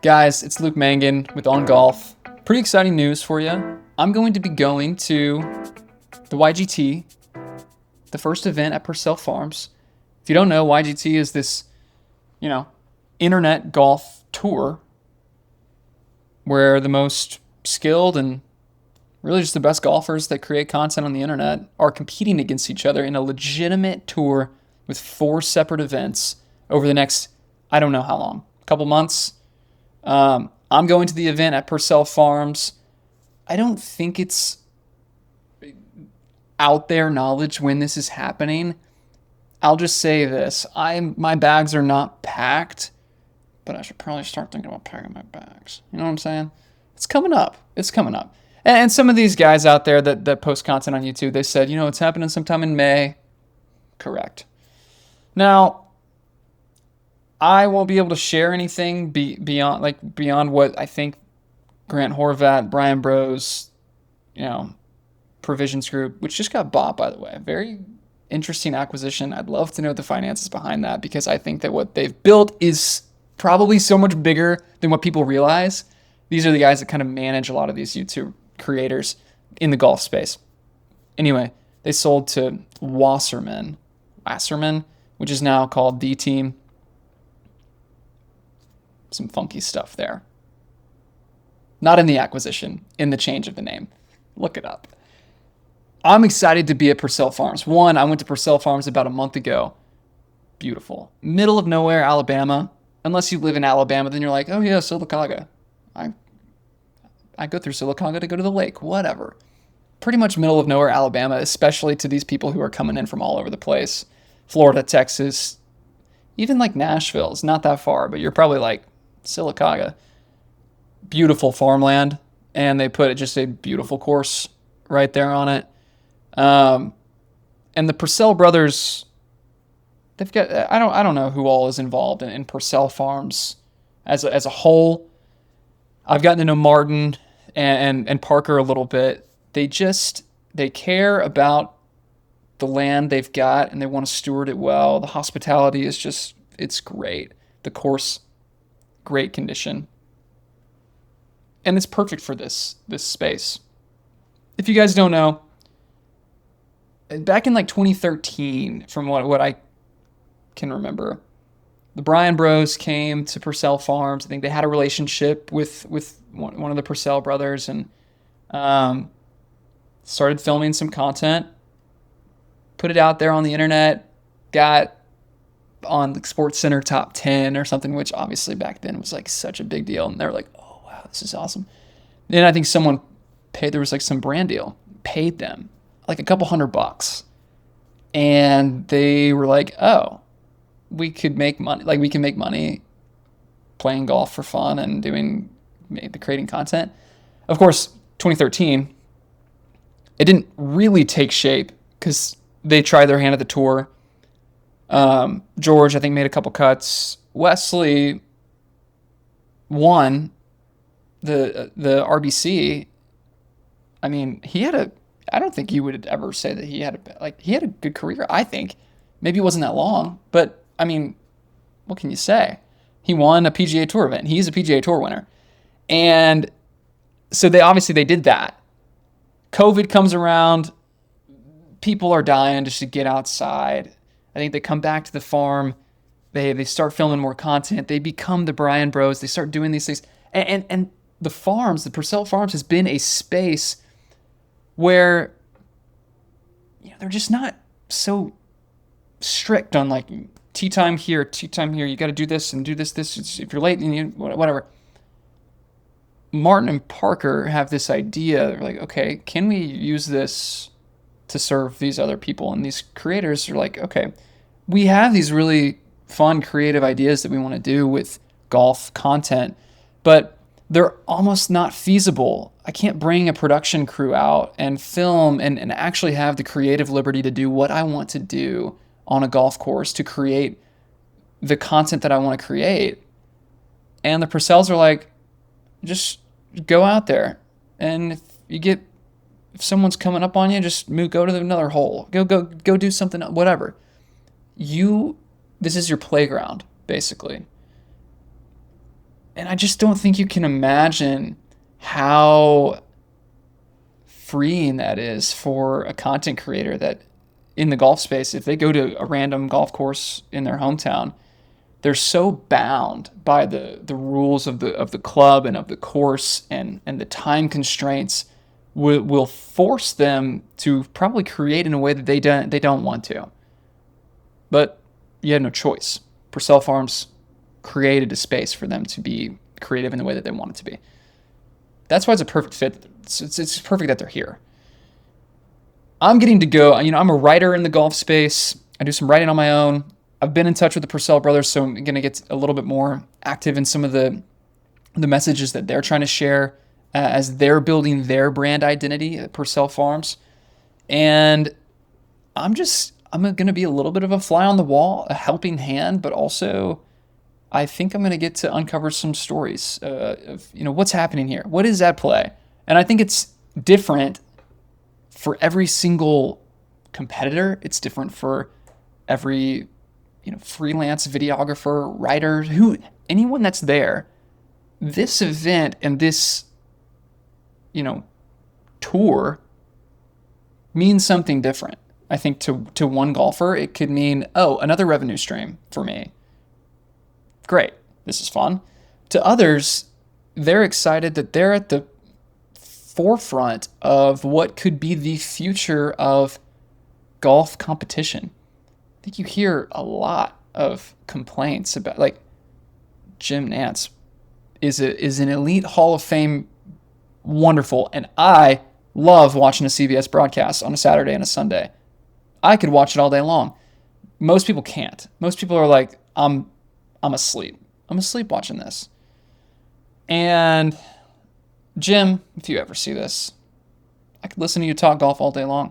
Guys, it's Luke Mangan with On Golf. Pretty exciting news for you. I'm going to be going to the YGT, the first event at Pursell Farms. If you don't know, YGT is this, internet golf tour where the most skilled and really just the best golfers that create content on the internet are competing against each other in a legitimate tour with 4 separate events over the next, I don't know how long, couple months. I'm going to the event at Pursell Farms. I don't think it's out there knowledge when this is happening. I'll just say this. My bags are not packed, but I should probably start thinking about packing my bags. You know what I'm saying? It's coming up. And some of these guys out there that post content on YouTube, they said, it's happening sometime in May. Correct. Now, I won't be able to share anything beyond what I think Grant Horvat, Bryan Bros, Provisions Group, which just got bought, by the way. Very interesting acquisition. I'd love to know the finances behind that because I think that what they've built is probably so much bigger than what people realize. These are the guys that kind of manage a lot of these YouTube creators in the golf space. Anyway, they sold to Wasserman, which is now called D Team. Some funky stuff there. Not in the acquisition, in the change of the name. Look it up. I'm excited to be at Pursell Farms. One, I went to Pursell Farms about a month ago. Beautiful. Middle of nowhere, Alabama. Unless you live in Alabama, then you're like, oh yeah, Sylacauga. I go through Sylacauga to go to the lake, whatever. Pretty much middle of nowhere, Alabama, especially to these people who are coming in from all over the place. Florida, Texas, even like Nashville. It's not that far, but you're probably like, Sylacauga. Beautiful farmland, and they put just a beautiful course right there on it. And the Pursell brothers, they've got, I don't know who all is involved in Pursell Farms as a whole. I've gotten to know Martin and Parker a little bit. They care about the land they've got and they want to steward it well. The hospitality is it's great. The course, great condition. And it's perfect for this space. If you guys don't know, back in like 2013, from what I can remember, the Bryan Bros came to Pursell Farms. I think they had a relationship with one of the Pursell brothers and started filming some content, put it out there on the internet, got on the Sports Center top 10 or something, which obviously back then was like such a big deal. And they were like, oh, wow, this is awesome. Then I think someone there was like some brand deal, paid them like a couple $100. And they were like, oh, we could make money. Like we can make money playing golf for fun and creating content. Of course, 2013, it didn't really take shape because they tried their hand at the tour. George, I think, made a couple cuts. Wesley won the RBC. I mean, I don't think you would ever say that he had a good career, I think. Maybe it wasn't that long, but I mean, what can you say? He won a PGA Tour event. He's a PGA Tour winner. And so they did that. COVID comes around. People are dying just to get outside. I think they come back to the farm. They start filming more content. They become the Bryan Bros. They start doing these things. And the farms, the Pursell Farms, has been a space where they're just not so strict on like tea time here. You got to do this and do this. If you're late, whatever. Martin and Parker have this idea. They're like, okay, can we use this to serve these other people? And these creators are like, okay, we have these really fun, creative ideas that we want to do with golf content, but they're almost not feasible. I can't bring a production crew out and film and actually have the creative liberty to do what I want to do on a golf course to create the content that I want to create. And the Purcells are like, just go out there. And if someone's coming up on you, just go to another hole. Go do something, whatever. This is your playground, basically. And I just don't think you can imagine how freeing that is for a content creator that in the golf space, if they go to a random golf course in their hometown, they're so bound by the rules of the club and of the course and the time constraints will force them to probably create in a way that they don't want to. But you had no choice. Pursell Farms created a space for them to be creative in the way that they want it to be. That's why it's a perfect fit. It's perfect that they're here. I'm getting to go. I'm a writer in the golf space. I do some writing on my own. I've been in touch with the Pursell brothers, so I'm going to get a little bit more active in some of the messages that they're trying to share as they're building their brand identity at Pursell Farms. And I'm going to be a little bit of a fly on the wall, a helping hand, but also I think I'm going to get to uncover some stories of what's happening here. What is at play? And I think it's different for every single competitor. It's different for every freelance videographer, writer, anyone that's there. This event and this tour means something different. I think to one golfer, it could mean, another revenue stream for me. Great, this is fun. To others, they're excited that they're at the forefront of what could be the future of golf competition. I think you hear a lot of complaints about, like, Jim Nantz is an elite Hall of Fame, wonderful, and I love watching a CBS broadcast on a Saturday and a Sunday. I could watch it all day long. Most people can't. Most people are like, I'm asleep. I'm asleep watching this. And Jim, if you ever see this, I could listen to you talk golf all day long.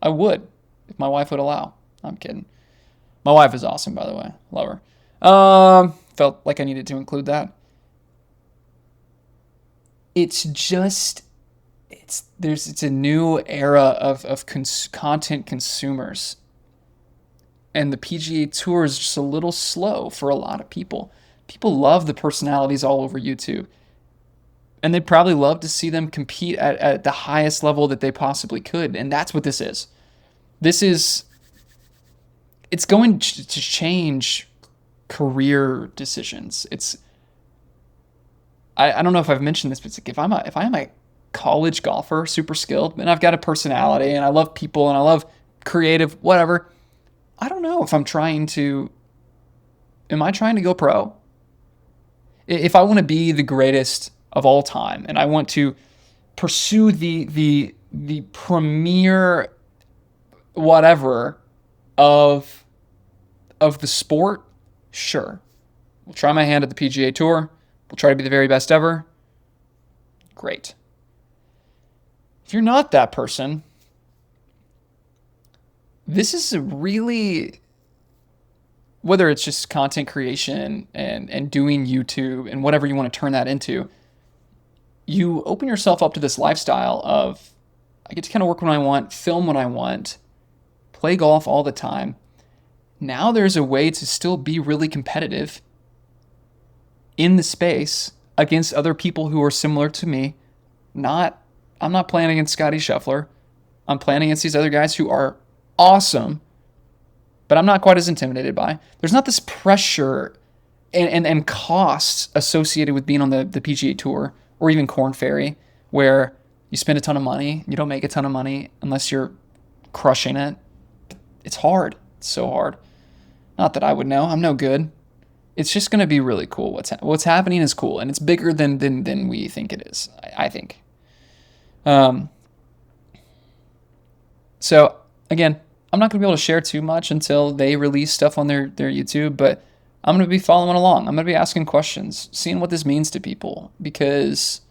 I would, if my wife would allow. I'm kidding. My wife is awesome, by the way. Love her. Felt like I needed to include that. It's just, it's a new era of content consumers. And the PGA Tour is just a little slow for a lot of people. People love the personalities all over YouTube. And they'd probably love to see them compete at the highest level that they possibly could. And that's what this is. It's going to change career decisions. I don't know if I've mentioned this, but it's like if I'm a college golfer, super skilled, and I've got a personality and I love people and I love creative, whatever, I don't know if am I trying to go pro? If I want to be the greatest of all time and I want to pursue the premier whatever of the sport, sure. We'll try my hand at the PGA Tour. We'll try to be the very best ever. Great. If you're not that person, this is a really, whether it's just content creation and doing YouTube and whatever you want to turn that into, you open yourself up to this lifestyle of, I get to kind of work when I want, film when I want, play golf all the time. Now there's a way to still be really competitive in the space against other people who are similar to me. I'm not playing against Scotty Scheffler. I'm playing against these other guys who are awesome, but I'm not quite as intimidated by. There's not this pressure and costs associated with being on the PGA Tour or even Korn Ferry, where you spend a ton of money, you don't make a ton of money unless you're crushing it. It's hard. It's so hard. Not that I would know. I'm no good. It's just going to be really cool. What's happening is cool, and it's bigger than we think it is, I think. So, again, I'm not going to be able to share too much until they release stuff on their YouTube, but I'm going to be following along. I'm going to be asking questions, seeing what this means to people, because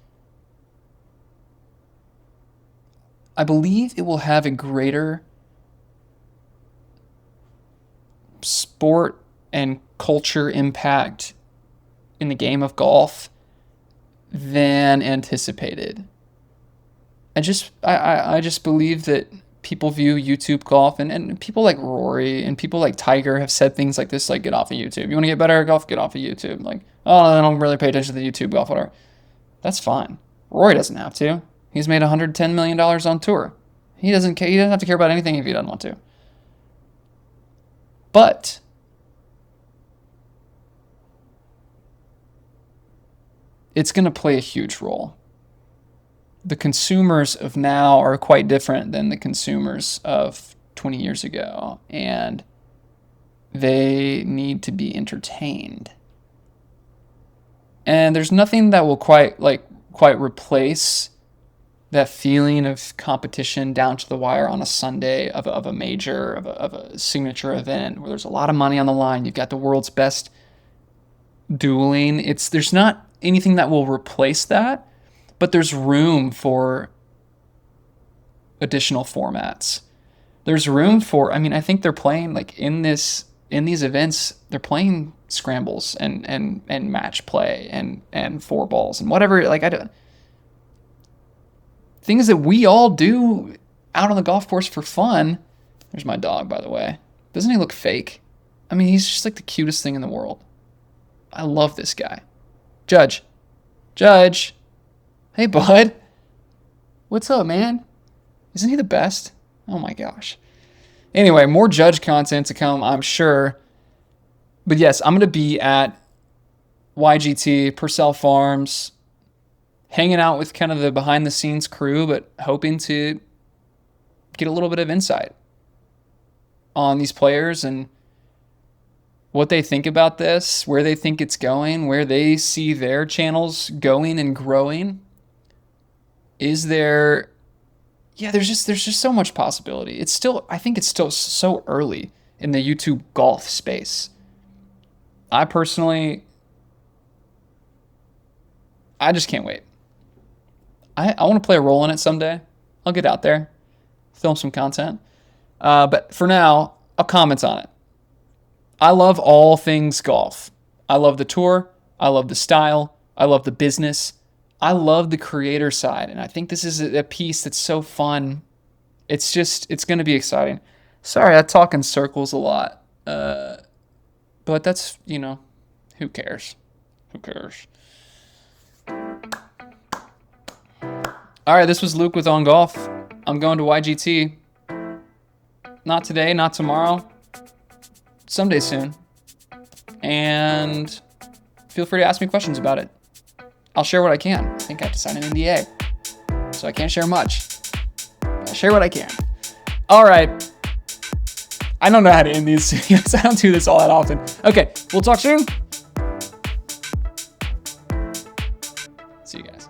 I believe it will have a greater sport and culture impact in the game of golf than anticipated. I just believe that people view YouTube golf, and people like Rory and people like Tiger have said things like this, like, get off of YouTube. You want to get better at golf? Get off of YouTube. Like, oh, I don't really pay attention to the YouTube golf, whatever. That's fine. Rory doesn't have to. He's made $110 million on tour. He doesn't care. He doesn't have to care about anything if he doesn't want to. But it's going to play a huge role. The consumers of now are quite different than the consumers of 20 years ago, and they need to be entertained. And there's nothing that will quite replace that feeling of competition down to the wire on a Sunday of a major, of a signature event where there's a lot of money on the line. You've got the world's best dueling. There's not anything that will replace that, but there's room for additional formats. There's room for, I think they're playing, like, in these events, they're playing scrambles and match play and four balls and whatever. Like, things that we all do out on the golf course for fun. There's my dog, by the way. Doesn't he look fake? He's just like the cutest thing in the world. I love this guy. Judge. Hey, bud. What's up, man? Isn't he the best? Oh my gosh. Anyway, more Judge content to come, I'm sure. But yes, I'm going to be at YGT, Pursell Farms, hanging out with kind of the behind-the-scenes crew, but hoping to get a little bit of insight on these players and what they think about this, where they think it's going, where they see their channels going and growing. Is there... Yeah, there's just so much possibility. I think it's still so early in the YouTube golf space. I personally, I just can't wait. I want to play a role in it someday. I'll get out there, film some content. But for now, I'll comment on it. I love all things golf. I love the tour. I love the style. I love the business. I love the creator side. And I think this is a piece that's so fun. It's going to be exciting. Sorry, I talk in circles a lot. But that's, who cares? Who cares? All right, this was Luke with On Golf. I'm going to YGT. Not today, not tomorrow. Someday soon. And feel free to ask me questions about it. I'll share what I can. I think I have to sign an NDA, so I can't share much. I'll share what I can. All right. I don't know how to end these videos. I don't do this all that often. Okay, we'll talk soon. See you guys.